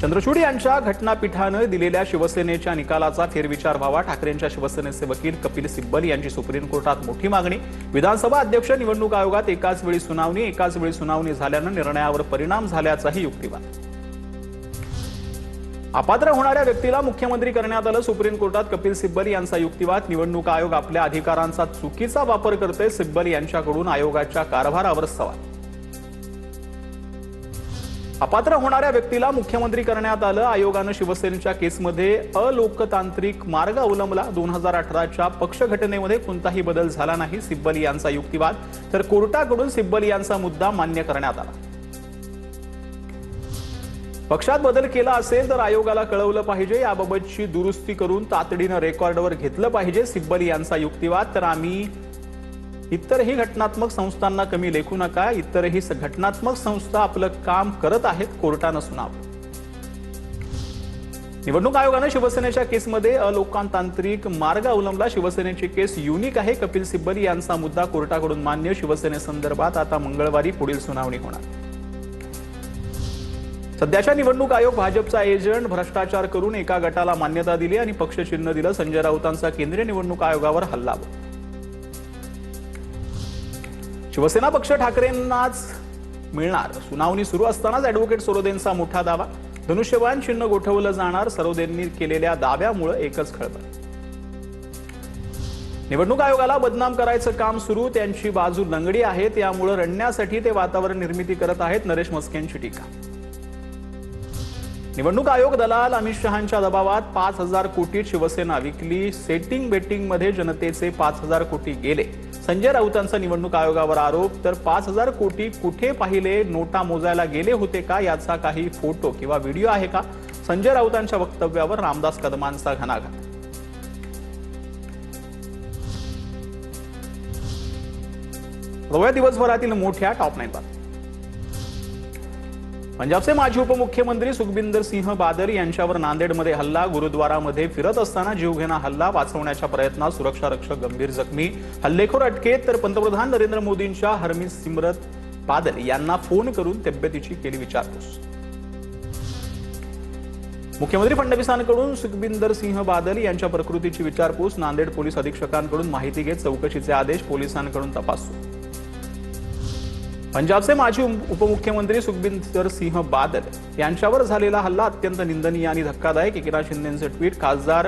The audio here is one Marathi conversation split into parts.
चंद्रचूड यांच्या घटनापीठाने दिलेल्या शिवसेनेच्या निकालाचा फेरविचार व्हावा. ठाकरेंच्या शिवसेनेचे वकील कपिल सिब्बल यांची सुप्रीम कोर्टात मोठी मागणी. विधानसभा अध्यक्ष निवडणूक आयोगात एकाच वेळी सुनावणी झाल्याने निर्णयावर परिणाम झाल्याचाही युक्तिवाद. अपात्र होणाऱ्या व्यक्तीला मुख्यमंत्री करण्यात आलं. सुप्रीम कोर्टात कपिल सिब्बल यांचा युक्तिवाद. निवडणूक आयोग आपल्या अधिकारांचा चुकीचा वापर करते. सिब्बल यांच्याकडून आयोगाच्या कारभारावर सवाल. अपात्र होणाऱ्या व्यक्तीला मुख्यमंत्री करण्यात आलं. आयोगानं शिवसेनेच्या केसमध्ये अलोकतांत्रिक मार्ग अवलंबला. 2018च्या पक्षघटनेमध्ये कोणताही बदल झाला नाही. सिब्बल यांचा युक्तिवाद. तर कोर्टाकडून सिब्बल यांचा मुद्दा मान्य करण्यात आला. पक्षात बदल केला असेल तर आयोगाला कळवलं पाहिजे. याबाबतची दुरुस्ती करून तातडीनं रेकॉर्डवर घेतलं पाहिजे. सिब्बल यांचा युक्तिवाद. तर आम्ही इतरही घटनात्मक संस्थांना कमी लेखू नका. इतरही घटनात्मक संस्था आपलं काम करत आहेत. कोर्टानं सुनावलं. निवडणूक आयोगानं शिवसेनेच्या केसमध्ये अलोकतांत्रिक मार्ग अवलंबला. शिवसेनेची केस युनिक आहे. कपिल सिब्बल यांचा मुद्दा कोर्टाकडून मान्य. शिवसेनेसंदर्भात आता मंगळवारी पुढील सुनावणी होणार. सध्याच्या निवडणूक आयोग भाजपचा एजंट. भ्रष्टाचार करून एका गटाला मान्यता दिली आणि पक्षचिन्ह दिलं. संजय राऊतांचा केंद्रीय निवडणूक आयोगावर हल्लाबोल. शिवसेना पक्ष ठाकरेंनाच मिळणार. सुनावणी सुरू असतानाच ॲडव्होकेट सरोदेंचा मोठा दावा. धनुष्यबाण चिन्ह गोठवलं जाणार. सरोदेंनी केलेल्या दाव्यामुळे एकच खळबळ. निवडणूक आयोगाला बदनाम करायचं काम सुरू. त्यांची बाजू लंगडी आहे. त्यामुळे रडण्यासाठी ते वातावरण निर्मिती करत आहेत. नरेश मस्केंची टीका. निवडणूक आयोग दलाल अमित शहांच्या दबावात 5,000 कोटीत शिवसेना विकली. सेटिंग बेटिंगमध्ये जनतेचे 5,000 कोटी गेले. संजय राऊतांचा निवडणूक आयोगावर आरोप. तर 5,000 कोटी कुठे पाहिले? नोटा मोजायला गेले होते का? याचा काही फोटो किंवा व्हिडिओ आहे का? संजय राऊतांच्या वक्तव्यावर रामदास कदमांचा घणाघात. रोया दिवसभरातील मोठ्या टॉप 9 बातम्या. पंजाबचे माजी उपमुख्यमंत्री सुखबिंदर सिंह बादल यांच्यावर नांदेडमध्ये हल्ला. गुरुद्वारामध्ये फिरत असताना जीवघेणा हल्ला. वाचवण्याच्या प्रयत्नात सुरक्षा रक्षक गंभीर जखमी. हल्लेखोर अटकेत. तर पंतप्रधान नरेंद्र मोदींच्या हरसिमरत बादल यांना फोन करून तब्येतीची केली विचारपूस. मुख्यमंत्री फडणवीसांकडून सुखबिंदर सिंह बादल यांच्या प्रकृतीची विचारपूस. नांदेड पोलीस अधीक्षकांकडून माहिती घेत चौकशीचे आदेश. पोलिसांकडून तपास सुरू. पंजाबचे माजी उपमुख्यमंत्री सुखबिंदर सिंह बादल यांच्यावर झालेला हल्ला अत्यंत निंदनीय आणि धक्कादायक. एकनाथ शिंदेंचे ट्विट. खासदार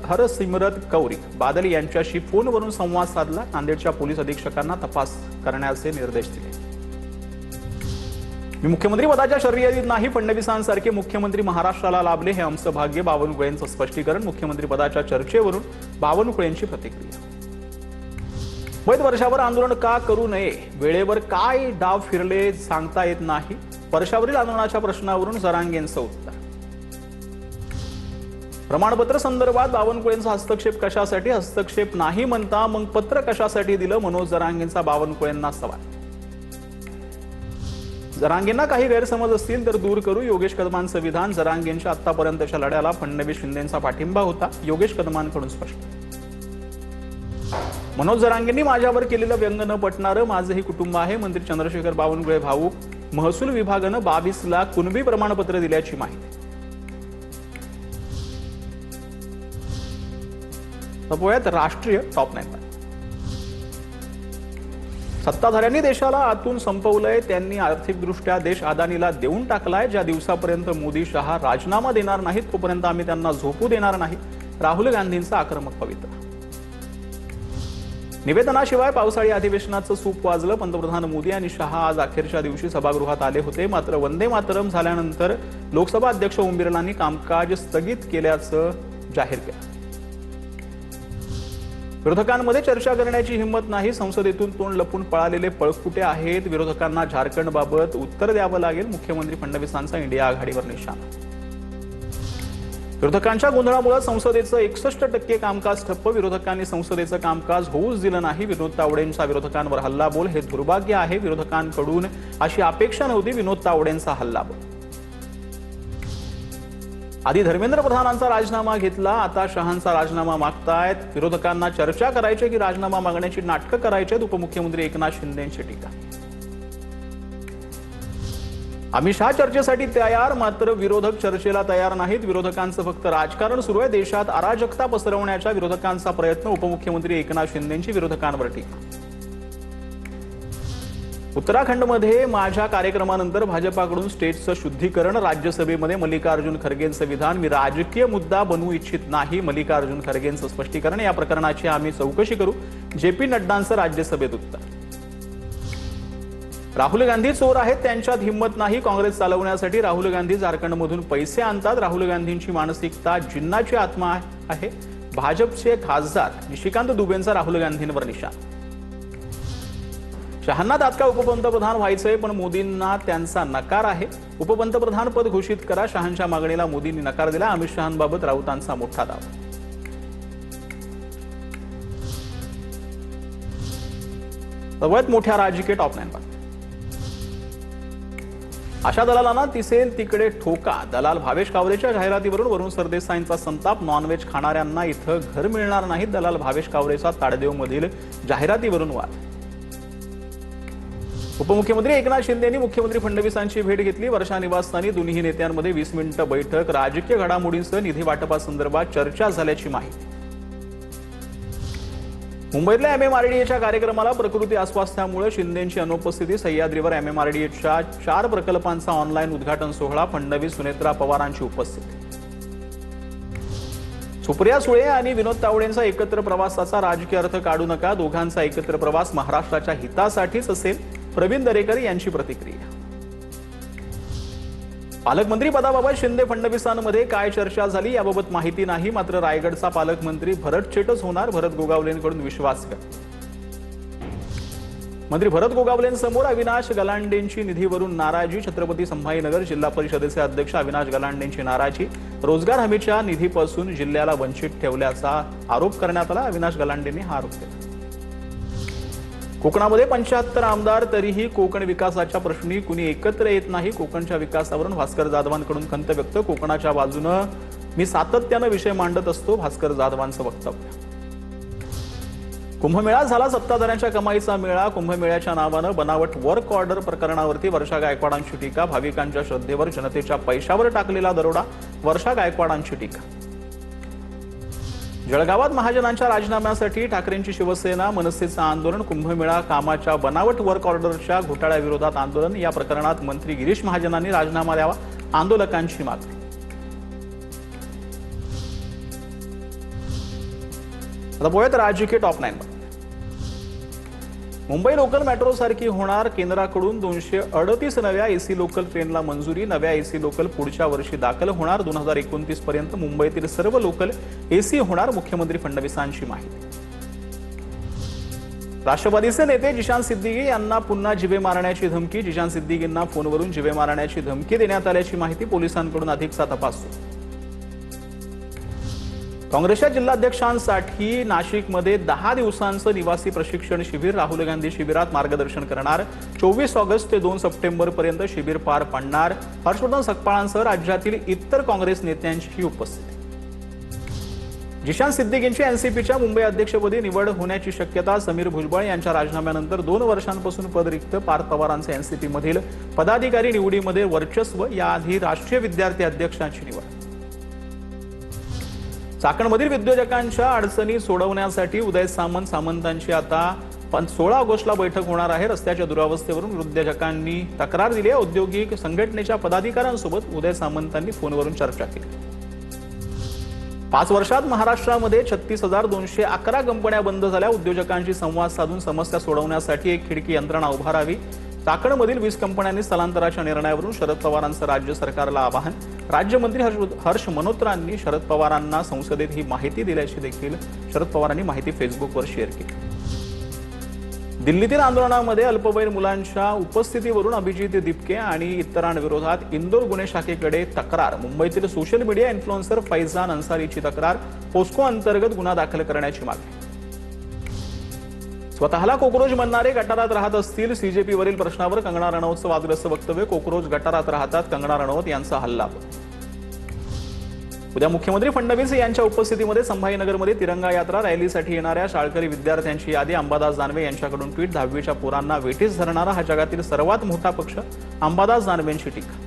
हरसिमरत कौर बादल यांच्याशी फोनवरून संवाद साधला. नांदेडच्या पोलीस अधीक्षकांना तपास करण्याचे निर्देश दिले. मी मुख्यमंत्री पदाच्या शर्यतीत नाही. फडणवीसांसारखे मुख्यमंत्री महाराष्ट्राला लाभले हे आमचं भाग्य. बावनकुळेंचं स्पष्टीकरण. मुख्यमंत्री पदाच्या चर्चेवरून बावनकुळेंची प्रतिक्रिया. वैध वर्षावर आंदोलन का करू नये? वेळेवर काय डाव फिरले सांगता येत नाही. वर्षावरील आंदोलनाच्या प्रश्नावरून जरांगेंचं उत्तर. प्रमाणपत्र संदर्भात बावनकुळेंचा हस्तक्षेप कशासाठी? हस्तक्षेप नाही म्हणता मग पत्र कशासाठी दिलं? मनोज जरांगेंचा बावनकुळेंना सवाल. जरांगेंना काही गैरसमज असतील तर दूर करू. योगेश कदमांचं विधान. जरांगेंच्या आतापर्यंतच्या लढ्याला फडणवीस शिंदेंचा पाठिंबा होता. योगेश कदमांकडून स्पष्ट. मनोज जरांगेंनी माझ्यावर केलेलं व्यंग न पटणारं. माझंही कुटुंब आहे. मंत्री चंद्रशेखर बावनकुळे भाऊक. महसूल विभागानं 22 लाख कुणबी प्रमाणपत्र दिल्याची माहिती. तपोयात राष्ट्रीय टॉप 9. सत्ताधाऱ्यांनी देशाला आतून संपवलंय. त्यांनी आर्थिकदृष्ट्या देश अदानीला देऊन टाकलाय. ज्या दिवसापर्यंत मोदी शहा राजीनामा देणार नाहीत तोपर्यंत आम्ही त्यांना झोपू देणार नाही. राहुल गांधींचा आक्रमक पवित्रा. निवेदनाशिवाय पावसाळी अधिवेशनाचं सूप वाजलं. पंतप्रधान मोदी आणि शहा आज अखेरच्या दिवशी सभागृहात आले होते. मात्र वंदे मातरम झाल्यानंतर लोकसभा अध्यक्ष ओम बिर्लांनी कामकाज स्थगित केल्याचं जाहीर केलं. विरोधकांमध्ये चर्चा करण्याची हिंमत नाही. संसदेतून तोंड लपून पळालेले पळकुटे आहेत. विरोधकांना झारखंडबाबत उत्तर द्यावं लागेल. मुख्यमंत्री फडणवीसांचा इंडिया आघाडीवर निशाणा. विरोधकांच्या गोंधळामुळे संसदेचं 61% कामकाज ठप्प. विरोधकांनी संसदेचं कामकाज होऊच दिलं नाही. विनोद तावडेंचा विरोधकांवर हल्लाबोल. हे दुर्भाग्य आहे. विरोधकांकडून अशी अपेक्षा नव्हती. विनोद तावडेंचा हल्लाबोल. आधी धर्मेंद्र प्रधानांचा राजीनामा घेतला. आता शहांचा राजीनामा मागतायत. विरोधकांना चर्चा करायची की राजीनामा मागण्याची नाटकं करायची. उपमुख्यमंत्री एकनाथ शिंदेंची टीका. अमित शहा चर्चेसाठी तयार, मात्र विरोधक चर्चेला तयार नाहीत. विरोधकांचं फक्त राजकारण सुरू आहे. देशात अराजकता पसरवण्याचा विरोधकांचा प्रयत्न. उपमुख्यमंत्री एकनाथ शिंदेंची विरोधकांवर टीका. उत्तराखंडमध्ये माझ्या कार्यक्रमानंतर भाजपाकडून स्टेजचं शुद्धीकरण. राज्यसभेमध्ये मल्लिकार्जुन खरगेंचं विधान, मी राजकीय मुद्दा बनवू इच्छित नाही. मल्लिकार्जुन खरगेंचं स्पष्टीकरण, या प्रकरणाची आम्ही चौकशी करू. जेपी नड्डांचं राज्यसभेत उत्तर. राहुल गांधी चोर आहेत, त्यांच्यात हिंमत नाही. काँग्रेस चालवण्यासाठी राहुल गांधी झारखंडमधून पैसे आणतात. राहुल गांधींची मानसिकता जिन्नाची आत्मा आहे. भाजपचे खासदार निशिकांत दुबेंचा राहुल गांधींवर निशाण. शहांना तात्काळ उपपंतप्रधान व्हायचंय, पण मोदींना त्यांचा नकार आहे. उपपंतप्रधान पद घोषित करा. शहांच्या मागणीला मोदींनी नकार दिला. अमित शहांबाबत राऊतांचा मोठा दावा. सर्वात मोठ्या राजकीय टॉप 9 अशा दलालांना दिसेल तिकडे ठोका. दलाल भावेश कावरेच्या जाहिरातीवरून वरुण सरदेसाईंचा संताप. नॉनव्हेज खाणाऱ्यांना इथं घर मिळणार नाही. दलाल भावेश कावरेचा ताडदेवमधील जाहिरातीवरून वाद. उपमुख्यमंत्री एकनाथ शिंदेंनी मुख्यमंत्री फडणवीसांची भेट घेतली. वर्षा निवासस्थानी दोन्ही नेत्यांमध्ये 20 मिनिटं बैठक. राजकीय घडामोडींसह निधी वाटपासंदर्भात चर्चा झाल्याची माहिती. मुंबईतल्या MMRDAच्या कार्यक्रमाला प्रकृती अस्वास्थ्यामुळे शिंदेंची अनुपस्थिती. सह्याद्रीवर MMRDAच्या 4 प्रकल्पांचा ऑनलाईन उद्घाटन सोहळा. फडणवीस, सुनेत्रा पवारांची उपस्थिती. सुप्रिया सुळे आणि विनोद तावडेंचा एकत्र प्रवासाचा राजकीय अर्थ काढू नका. दोघांचा एकत्र प्रवास महाराष्ट्राच्या हितासाठीच असेल. प्रवीण दरेकर यांची प्रतिक्रिया. पालकमंत्री पदाबाबत शिंदे फडणवीसांमध्ये काय चर्चा झाली याबाबत माहिती नाही. मात्र रायगडचा पालकमंत्री भरत शेटच होणार. भरत गोगावलेंकडून विश्वास कर. मंत्री भरत गोगावलेंसमोर अविनाश गलांडेंची निधीवरून नाराजी. छत्रपती संभाजीनगर जिल्हा परिषदेचे अध्यक्ष अविनाश गलांडेंची नाराजी. रोजगार हमीच्या निधीपासून जिल्ह्याला वंचित ठेवल्याचा आरोप करण्यात आला. अविनाश गलांडेंनी हा आरोप केला. कोकणामध्ये 75 आमदार, तरीही कोकण विकासाच्या प्रश्नी कुणी एकत्र येत नाही. कोकणच्या विकासावरून भास्कर जाधवांकडून खंत व्यक्त. कोकणाच्या बाजूनं मी सातत्यानं विषय मांडत असतो. भास्कर जाधवांचं वक्तव्य. कुंभमेळा झाला सत्ताधाऱ्यांच्या कमाईचा मेळा. कुंभमेळ्याच्या नावानं बनावट वर्क ऑर्डर प्रकरणावरती वर्षा गायकवाडांची टीका. भाविकांच्या श्रद्धेवर जनतेच्या पैशावर टाकलेला दरोडा. वर्षा गायकवाडांची टीका. जळगावात महाजनांच्या राजीनाम्यासाठी ठाकरेंची शिवसेना, मनसेचं आंदोलन. कुंभमेळा कामाच्या बनावट वर्क ऑर्डरच्या घोटाळ्याविरोधात आंदोलन. या प्रकरणात मंत्री गिरीश महाजनांनी राजीनामा द्यावा. आंदोलकांची मागणी. आता बोलूयात राजकीय टॉप 9 वर. मुंबई लोकल मेट्रो सारखी होणार. केंद्राकडून 238 नव्या AC लोकल ट्रेनला मंजुरी. नव्या AC लोकल पुढच्या वर्षी दाखल होणार. 2029 पर्यंत मुंबईतील सर्व लोकल AC होणार. मुख्यमंत्री फडणवीसांची माहिती. राष्ट्रवादीचे नेते जिशान सिद्दीकी यांना पुन्हा जिवे मारण्याची धमकी. जिशान सिद्दीकींना फोनवरून जिवे मारण्याची धमकी देण्यात आल्याची माहिती. पोलिसांकडून अधिकचा तपास सुरू. काँग्रेसच्या जिल्हाध्यक्षांसाठी नाशिकमध्ये 10 दिवसांचं निवासी प्रशिक्षण शिबिर. राहुल गांधी शिबिरात मार्गदर्शन करणार. 24 ऑगस्ट ते 2 सप्टेंबर पर्यंत शिबिर पार पडणार. हर्षवर्धन सकपाळांसह राज्यातील इतर काँग्रेस नेत्यांची उपस्थिती. जिशान सिद्दीकींची NCPच्या मुंबई अध्यक्षपदी निवड होण्याची शक्यता. समीर भुजबळ यांच्या राजीनाम्यानंतर 2 वर्षांपासून पद रिक्त. पार्थ पवारांचे NCP मधील पदाधिकारी निवडीमध्ये वर्चस्व. याआधी राष्ट्रीय विद्यार्थी अध्यक्षांची निवड. चाकणमधील उद्योजकांच्या अडचणी सोडवण्यासाठी उदय सामंतांची आता 16 ऑगस्टला बैठक होणार आहे. रस्त्याच्या दुरावस्थेवरून उद्योजकांनी तक्रार दिली आहे. औद्योगिक संघटनेच्या पदाधिकाऱ्यांसोबत उदय सामंतांनी फोनवरून चर्चा केली. 5 वर्षात महाराष्ट्रामध्ये 36,211 कंपन्या बंद झाल्या. उद्योजकांशी संवाद साधून समस्या सोडवण्यासाठी एक खिडकी यंत्रणा उभारावी. चाकणमधील 20 कंपन्यांनी स्थलांतराच्या निर्णयावरून शरद पवारांचं राज्य सरकारला आवाहन. राज्यमंत्री हर्ष मनोत्रांनी शरद पवारांना संसदेत ही माहिती दिल्याची देखील शरद पवारांनी माहिती फेसबुकवर शेअर केली. दिल्लीतील आंदोलनामध्ये अल्पवयीन मुलांच्या उपस्थितीवरून अभिजित दिपके आणि इतरांविरोधात इंदोर गुन्हे शाखेकडे तक्रार. मुंबईतील सोशल मीडिया इन्फ्लुएन्सर फैजान अन्सारीची तक्रार. पोस्को अंतर्गत गुन्हा दाखल करण्याची मागणी. स्वतःला कोकरोच म्हणणारे गटारात राहत असतील. CJPवरील प्रश्नावर कंगना रनौतचं वादग्रस्त वक्तव्य. कोकरोच गटारात राहतात. कंगना रनौत यांचा हल्ला. उद्या मुख्यमंत्री फडणवीस यांच्या उपस्थितीमध्ये संभाजीनगरमध्ये तिरंगा यात्रा रॅलीसाठी येणाऱ्या शाळकरी विद्यार्थ्यांची यादी अंबादास दानवे यांच्याकडून ट्विट. 10वीच्या पोरांना वेठीस धरणारा हा जगातील सर्वात मोठा पक्ष, अंबादास दानवेंची टीका.